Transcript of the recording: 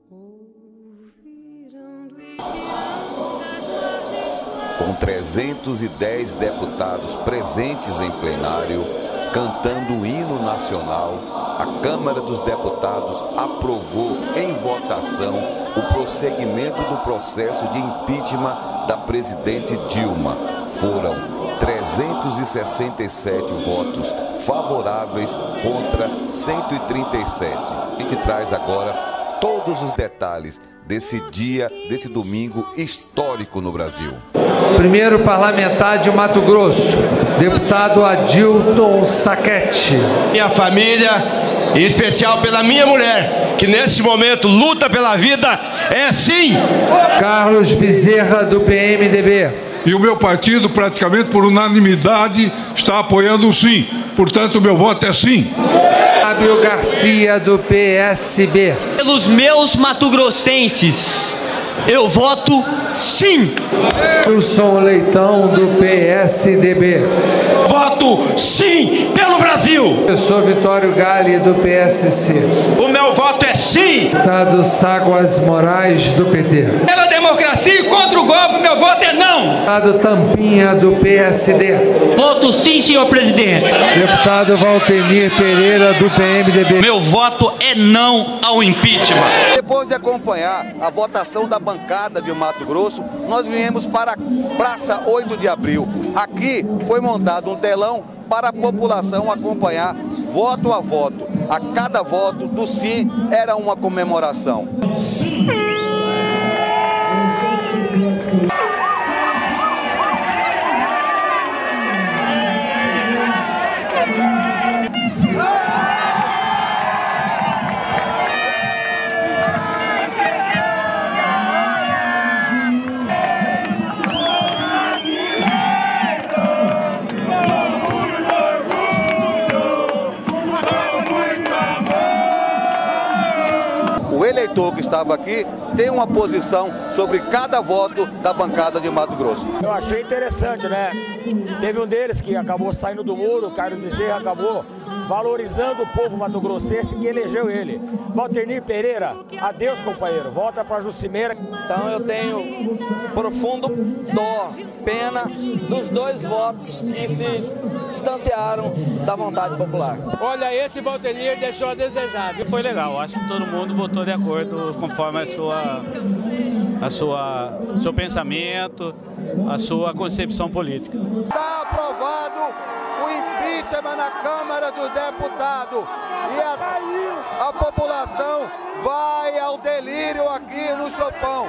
Com 310 deputados presentes em plenário, cantando o hino nacional, a Câmara dos Deputados aprovou em votação o prosseguimento do processo de impeachment da presidente Dilma. Foram 367 votos favoráveis contra 137. A gente traz agora todos os detalhes desse dia, desse domingo histórico no Brasil. Primeiro parlamentar de Mato Grosso, deputado Adilton Saquete. Minha família, em especial pela minha mulher, que nesse momento luta pela vida, é sim. Carlos Bezerra, do PMDB. E o meu partido, praticamente por unanimidade, está apoiando o sim. Portanto, o meu voto é sim. Fábio Garcia, do PSB. Pelos meus matogrossenses, eu voto sim. Wilson Leitão, do PSDB. Voto sim pelo Brasil. Professor Vitório Galli, do PSC. O meu voto é sim. Deputado Ságuas Moraes, do PT. Pela democracia e contra o golpe, meu voto é não. Deputado Tampinha, do PSD. Voto sim, senhor presidente. Deputado Valtemir Pereira, do PMDB. Meu voto é não ao impeachment. Depois de acompanhar a votação da bancada de Mato Grosso, nós viemos para a Praça 8 de Abril. Aqui foi montado um telão para a população acompanhar voto a voto. A cada voto do sim era uma comemoração. O eleitor que estava aqui tem uma posição sobre cada voto da bancada de Mato Grosso. Eu achei interessante, né? Teve um deles que acabou saindo do muro, o Carlos Bezerra acabou valorizando o povo mato-grossense que elegeu ele. Valtemir Pereira, adeus companheiro, volta para Jucimeira. Então eu tenho profundo dó, pena dos dois votos que se distanciaram da vontade popular. Olha, esse Valtemir deixou a desejar. Foi legal, acho que todo mundo votou de acordo conforme seu pensamento, a sua concepção política. Está aprovado o impeachment na Câmara dos Deputados e a população vai ao delírio aqui no Chopão.